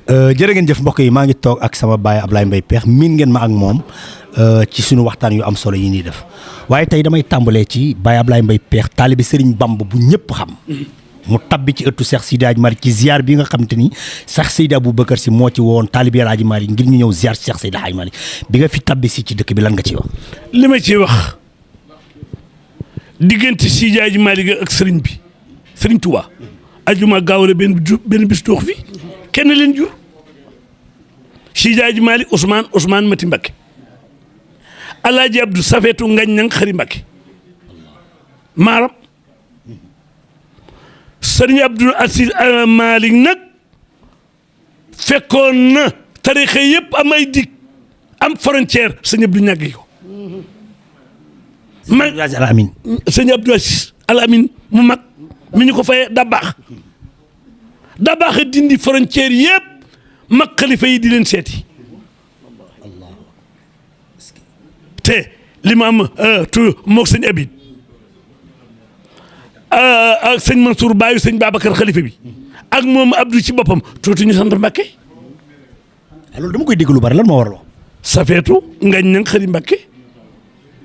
jërë ngeen jëf mbokk yi maa ngi toog ak sama baay Ablaye Mbaye Pekh miin ngeen ma ak moom ci suñu waxtaan yu am solo yi ñuy def waaye tey damay tàmbalee ci baay Ablaye Mbaye Pekh taalibi Serigne Bamba bu ñëpp xam mu tabbi ci ëttu Cheikh Seydi Hadji Malick ci ziar bi nga xam te ni Cheikh Seydi Aboubacar si moo ci woon taalibi El Hadji Malick ngir ñu ñëw ziar Cheikh Seydi Hadji Malick bi nga fi tabbi si ci dëkk bi lan nga ciy wax. li ma ciy wax diggante Seydi Hadji Malick ak Serigne bi Serigne Touba ajuma gaawale benn bis dox fi kenn leen jur Seydi Hadji Malick Ousmane Mati Mbacké Alaaji Abdou Safeetu Ngañ Nang Xari Mbacké maaram Serigne Abdou Aziz Malick nag fekkoon na tarixa yëpp am ay dig am frontière sëñ Abdou ñàgg ko sëñ Abdou Aziz Al Amin mu mag mi ñu ko fayee dabaax a dindi frontière yëpp mag xalifa yi di leen seeti te li ma am tu moog sëñ Abid ak sëñ Mansour baayu sëñ Babacar xalifa bi ak moom Abdou ci boppam tuuti ñu sant Mbacké. loolu dama koy dégg lu bari lan moo waral. Safeetu Ngañ Nang Xari Mbacké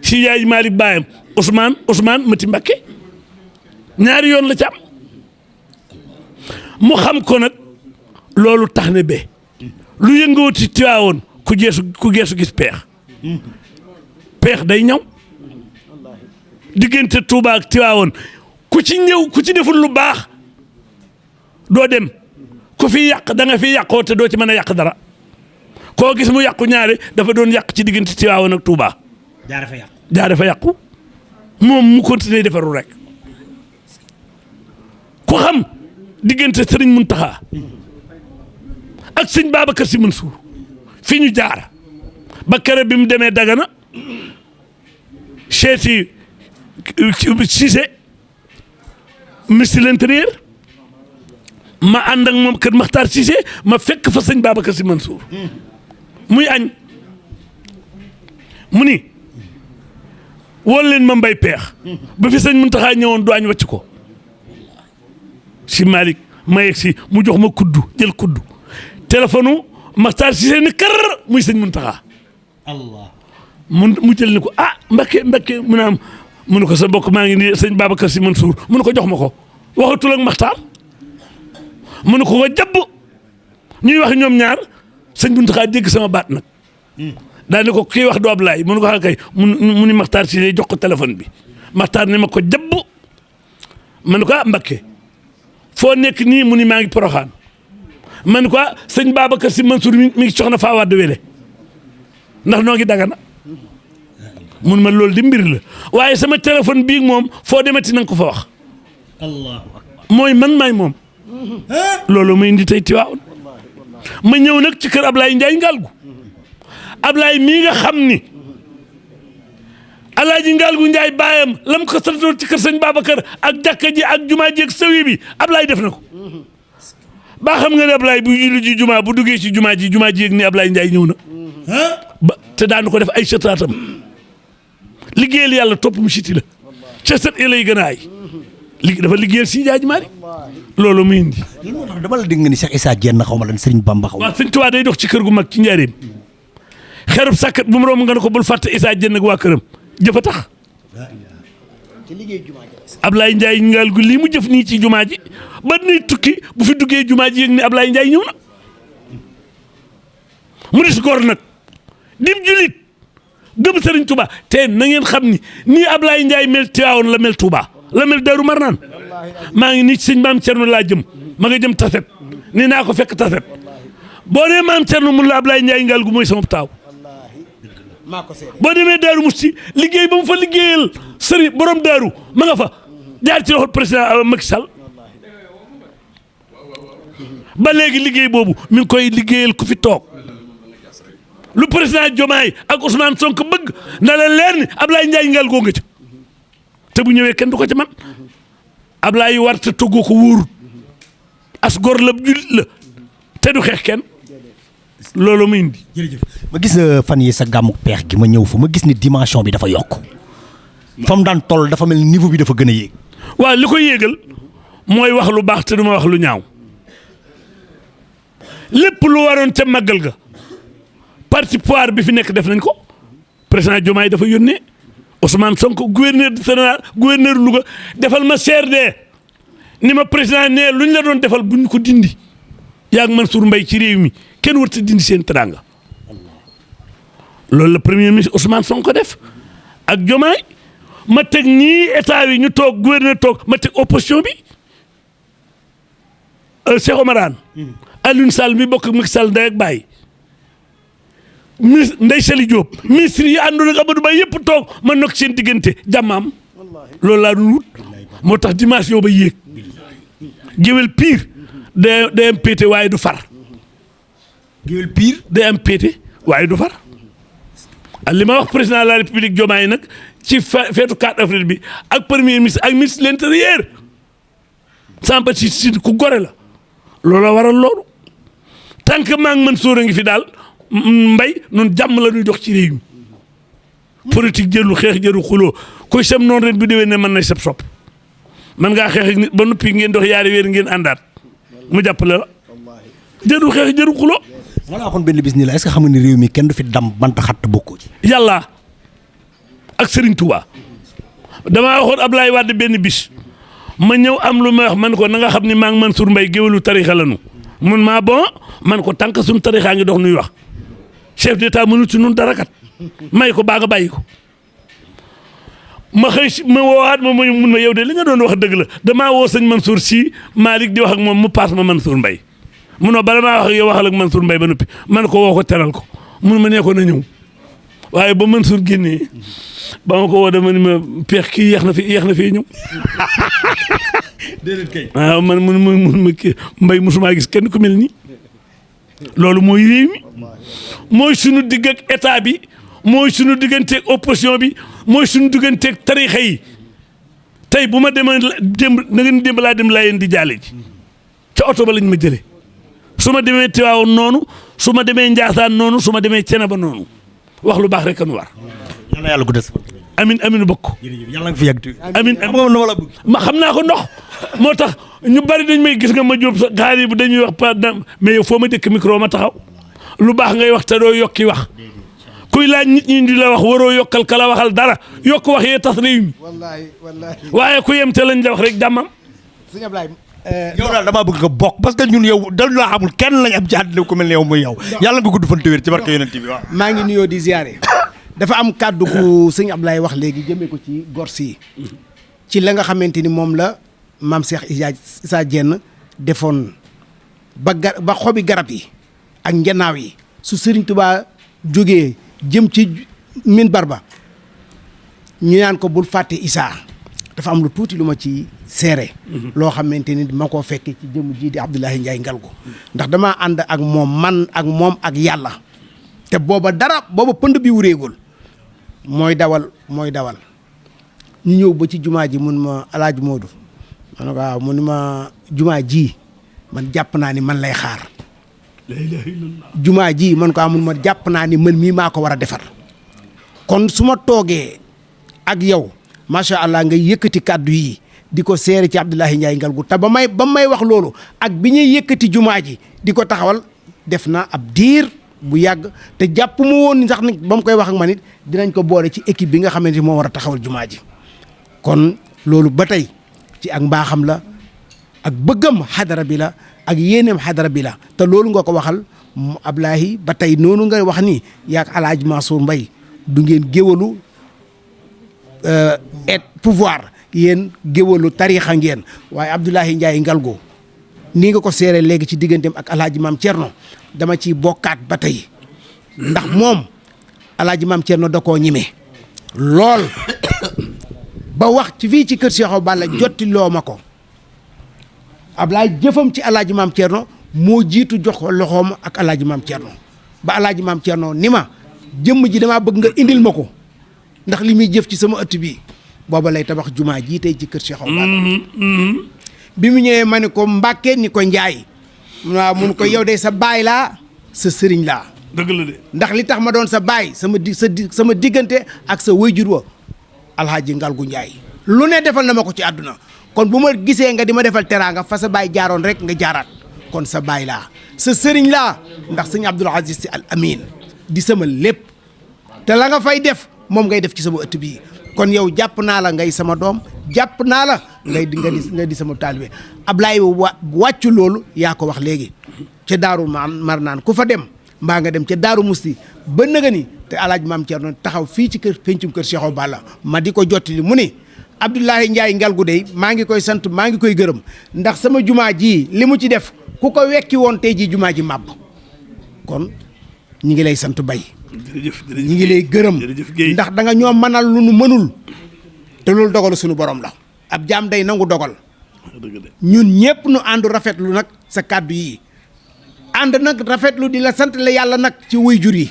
Seydi Hadji Malick baayam Ousmane Mati Mbacké ñaari yoon la ci am mu xam ko nag loolu tax ne be lu yëngooti Tiwaawoon ku geesu gis peex day ñëw diggante Touba ak Tiwaawoon ku ci deful lu baax doo dem ku fi yàq da nga fi yàqoo te doo ci mën a yàq dara koo gis mu yàqu ñaare dafa doon yàq ci diggante Tiwaawoon ak Touba. jaare fa yàqu moom mu continuer defaru rek ku xam diggante Serigne Mountakha ak sëñ Babacar Sy Mansour fi ñu jaar ba kere bi mu demee Dagana seeti Cissé ministre de l'intérieur ma ànd ak moom kër Makhtar Cissé ma fekk fa sëñ Babacar Sy Mansour muy añ mu ni wool leen ma Mbaye Pekh ba fi sëñ Mountakha ñëwoon du añ wàcc ko si Malick ma yegg si mu jox ma jël kuddu téléphone Makhtar Cissé ni kar muy sëñ Mountakha mu jël ni ko Mbacké mu naam mu ne ko sa mbokk maa ngi nii sëñ Babacar Sy Mansour mu ne ko jox ma ko waxatul ak Makhtar mu ne ko jabb ñuy wax ñoom ñaar sëñ Mountakha dégg sama baat nag daal ne ko kii wax du Ablaye mu ne ko kay mu ni Makhtar Cissé jox ko téléphone bi Makhtar ne ma ko jabb ma ne ko Mbacké foo nekk nii mu ni maa ngi Porokhane ma ne ko sëñ Babacar Sy Mansour mi ngi soxna faa wadd wele ndax noo ngi Dagana mun ma loolu di mbir la waaye sama téléphone bii moom foo demati na nga ko fa wax mooy man maay moom loolu muy indi tey Tiwaawan ma ñëw nag ci kër Ablaye Ndiaye Ngalgu Ablaye mii nga xam ni Alaaji Ngalgu Ndiaye baayam lam ko santoon ci kër sëñ Babacar ak jàkka ji ak jumaa ji ak sawi bi Ablaye def na ko ba xam nga ne Ablaye bu julli ji jumaa bu duggee ci jumaa ji yëg ni Ablaye Ndiaye ñëw na ba te daanu ko def ay sëtaatam liggéeyal yàlla topp mu siti la ca sët lay gën a ay dafa liggéeyal Seydi Hadji Malick loolu muy indi. dama la dégg nga ni Cheikh Issa Diène xaw ma lan Serigne Bamba xaw ma. waaw Sëñ Tuubaa day dox ci kër gu mag ci njaareem xerub sàkkat bu mu romb nga ne ko bul fàtte Issa Diène ak waa këram jëfa tax Ablaye Ndiaye Ngalgu lii mu jëf nii ci jumaa ji ba nuy tukki bu fi duggee jumaa ji yëg ni Ablaye Ndiaye ñëw na mu dis góor nag dim julit gëm Serigne Touba te na ngeen xam ni nii Ablaye Ndiaye mel Tiwaawoon la mel Touba la mel Daaru Marnaan maa ngi nii ci sëñ Maam Cerno laa jëm ma nga jëm Taset nii naa ko fekk Taset boo nee Maam Cerno mun la Ablaye Ndiaye Ngalgu mooy sama taaw boo demee Daaru Musti liggéey ba mu fa liggéeyal sëriñ borom Daaru ma nga fa jaar ci loxo président Macky Sall ba léegi liggéey boobu mi ngi koy liggéeyal ku fi toog lu président Diomaye ak Ousmane Sonko bëgg na la leer ni Ablaye Ndiaye Ngalgu nga ca te bu ñëwee kenn du ko ci man Ablaye war te toggoo ko wóorut as gor la julit la te du xeex kenn loolu muy indi. jërëjëf ma gis fan yi sa gàmmuk Pekh gi ma ñëw fa ma gis ni dimension bi dafa yokk fa mu daan toll dafa mel ni niveau bi dafa gën a yéeg. waaw li ko yéegal mooy wax lu baax te du ma wax lu ñaaw lépp lu waroon ca màggal ga parti pouvoir bi fi nekk def nañ ko président Diomaye dafa yónnee Ousmane Sonko gouverneur du Sénégal gouverneur Louga defal ma CRD ni ma président nee lu ñu la doon defal buñ ko dindi yaa ngi Mansour Mbaye ci réew mi kenn warut a dindi seen teraanga loolu la premier ministre Ousmane Sonko def ak Diomaye ma teg nii état yi ñu toog gouverneur toog ma teg opposition bi Cheikh Oumar Anne Alioune Sall mi bokk ak Macky Sall ndey ak baay ministre Ndeye Saly Diop ministre yi àndoon ak Amadou Ba yëpp toog ma nokk seen diggante jàmmaam loolu laa doon wut moo tax dimension ba yéeg géwél pire day am pété waaye du far géwél pire day am pété waaye du far li ma wax président de la république Diomaye nag ci feetu 4 avril bi ak premier ministre ak ministre de l'intérieur Samba si ku gore la loolu la waral loolu tant que maa ngi mën sóor a ngi fi daal mbay noonu jàmm la ñuy dox ci réew mi politique jëru xeex jëru xuloo koy sam noonu ren bu déwee ne mën nay sab sopp man ngaa xeex ak nit ba noppi ngeen dox yaari weer ngeen àndaat mu jàppale la jëru xeex jëru xuloo ma la waxoon benn bis nii la est-ce que xam nga ni réew mi kenn du fi dam bant xatt bokkoo ci yàlla ak Serigne Touba damaa waxoon Ablaye Wade benn bis ma ñëw am lu ma wax man ko na nga xam ni maa ngi Mansour Mbaye géwélu tarixa la nu mun maa bon man ko tànk suñu tarixaa ngi dox nuy wax chef d'état mënu ci nun dara kat may ko baa nga bàyyi ko ma xëy si ma woowaat ma mun ma yow de li nga doon wax dëgg la damaa woo sëñ Mansour si Malick di wax ak moom mu paas ma Mansour Mbaye munoo bala maa wax ak yow waxal ak Mansour Mbaye ba noppi man ko woo ko teral ko mun ma nee ko na ñëw waaye ba Mansour génnee ba ma ko woo dama ni ma peex kii yeex na fii ñëw déedéet kay waaw man mun ma kii Mbaye mosumaa gis kenn ku mel nii loolu mooy réew mi mooy sunu digg ak état bi mooy sunu digganteeg opposition bi mooy sunu digganteeg tarixa yi tey bu ma demee démb na ngeen démb laa dem laa yéen di jaale ji ca oto ba lañ ma jëlee su ma demee Tiwaawoon noonu su ma demee Njaasaan noonu su ma demee Ceneba noonu wax lu baax rek kan war yal na yàlla guddal sa amin bokk yàlla nga fi yàgg amin ma xam naa ko ndox moo tax ñu bari dañ may gis nga ma jóob sa xaar yi bu dañuy wax pa mais yow foo ma dëkk micro ma taxaw lu baax ngay wax te doo yokki wax kuy laaj nit ñi di la wax waroo yokkal kala waxal dara yokk wax yee tas réew mi waaye ku yem te lañ la wax rek jàmmam sëñ Ablaye yow daal damaa bëgg nga bokk parce que ñun yow dañu laa xamul kenn lañ am ci àddina ku mel ne yow muy yow yàlla nga gudd fan te wér ci barke yonent bi waaw maa ngi nuyoo di ziare dafa am kàddu gu sëñ Ablaye wax léegi jëmee ko ci gors yi ci la nga xamante ni moom la maam Cheikh Issa Diène defoon ba xobi garab yi ak njanaaw yi su Serigne Touba jógee jëm ci minbar ba ñu naan ko bul fàtte Issa dafa am lu tuuti lu ma ci seere loo xamante ni ma koo fekkee ci jëmu ji di Abdoulaye Ndiaye Ngalgou ndax damaa ànd ak moom ak yàlla te booba pënd bi wuréegul mooy dawal ñu ñëw ba ci jumaa ji mun ma Alaaji Moodu ma ne ko waaw mu ni ma jumaa ji man jàpp naa ni man lay xaar la ilaha illallah jumaa ji man ko mun ma jàpp naa ni man mii maa ko war a defar kon su ma toogee ak yow macha allah nga yëkkati kàddu yi di ko seere ci Abdoulaye Ndiaye Ngalgou te ba may wax loolu ak bi ñuy yëkkati jumaa ji di ko taxawal def na ab diir bu yàgg te jàpp mu woon ni sax nag ba mu koy wax ak man it dinañ ko boole ci équipe bi nga xamante ni moo war a taxawal jumaa ji kon loolu ba tey ci ak mbaaxam la ak bëggam xadara bi la ak yéeneem xadara bi la te loolu nga ko waxal Ablaye ba tey noonu nga wax ni yaag Alaaji Mansour Mbaye du ngeen géwalu et pouvoir yéen géwalu tariixa ngeen waaye Abdoulaye Ndiaye Ngalgou nii nga ko seere léegi ci digganteem ak Alaaji Maam Thierno dama ciy bokkaat ba tey ndax moom Alaaji Maam Thierno da koo ñime lool ba wax ci fii ci kër Cheikh Awa Balla jotti loo ma ko Ablaye jëfam ci Alaaji Maam Thierno moo jiitu jox ko loxoom ak Alaaji Maam Thierno ba Alaaji Maam Thierno ni ma jëmm ji damaa bëgg nga indil ma ko ndax li muy jëf ci sama ëtt bi booba lay tabax jumaa ji tey ci kër Cheikh Awa Balla bi mu ñëwee ma ne ko Mbàkke ni ko Njaay waaw mun ko yow de sa baay laa sa sëriñ laa dëgg la de ndax li tax ma doon sa baay sama diggante ak sa wayjur wa Alhaaji Ngalgou Njaay lu ne defal na ma ko ci àdduna kon bu ma gisee nga di ma defal teraanga fa sa baay jaaroon rek nga jaaraat kon sa baay laa sa sëriñ laa ndax sëñ Abdoul Aziz Sy Al Amin di sama lépp te la nga fay def moom ngay def ci sama ëtt bii kon yow jàpp naa la ngay sama doom jàpp naa la nga di sama taalibe Ablaye wàccu loolu yaa ko wax léegi ca Daaru Marnaan ku fa dem mbaa nga dem ca Daaru Musti ba nëga ni te alaaj maam Thierno taxaw fii ci kër pencum kër Cheikh Balla ma di ko jottali mu ni Abdoulaye Ndiaye Ngalgou dey maa ngi koy sant maa ngi koy gërëm ndax sama jumaa ji li mu ci def ku ko wekki woon tey jii jumaa ji màbb kon ñi ngi lay sant bay ñi ngi lay gërëm ndax da nga ñoo mënal lu nu mënul te loolu dogalu suñu borom la ab jaam day nangu dogal ñun ñëpp nu àndu rafetlu nag sa kàddu yi ànd nag rafetlu di la sant la yàlla nag ci waajur yi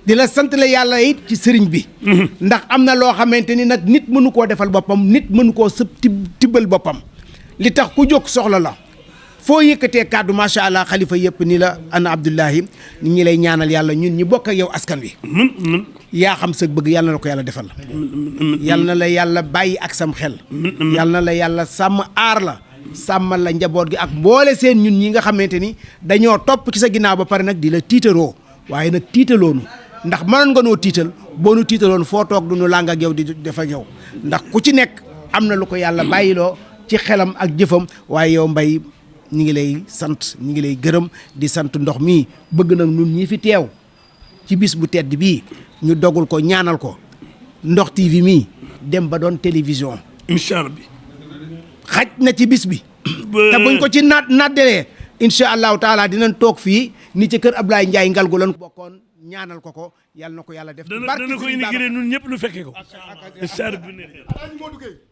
di la sant la yàlla it ci sëriñ bi ndax am na loo xamante ni nag nit mënu koo defal boppam nit mënu koo sëb tibbal boppam li tax ku jóg soxla la foo yëkkatee kàddu macha allah xalifa yëpp ni la ana Abdoulahi ni ñi lay ñaanal yàlla ñun ñi bokk ak yow askan wi yaa xam sa bëgg yàlla na ko yàlla defal yàlla na la yàlla bàyyi ak sam xel yàlla na la yàlla sàmm aar la sàmmal la njaboot gi ak mboole seen ñun ñi nga xamante ni dañoo topp ci sa ginnaaw ba pare nag di la tiitaroo waaye nag tiitaloonu ndax mënoon nga noo tiital boo nu tiitaloon foo toog du nu làng ak yow di dafa ñëw ndax ku ci nekk am na lu ko yàlla bàyyiloo ci xelam ak jëfam waaye yow Mbaye ñi ngi lay sant ñi ngi lay gërëm di sant ndox mii bëgg nag nun ñi fi teew ci bis bu tedd bii ñu dogul ko ñaanal ko Ndox TV mii dem ba doon télévision incha allah bi xaj na ci bis bi te buñ ko ci naddelee incha allahu taala dinañ toog fii ni ci kër Ablaye Ndiaye Ngalgou lan bokkoon ñaanal ko yàlla na ko yàlla def dana ko indi nun ñëpp nu fekke ko incha allah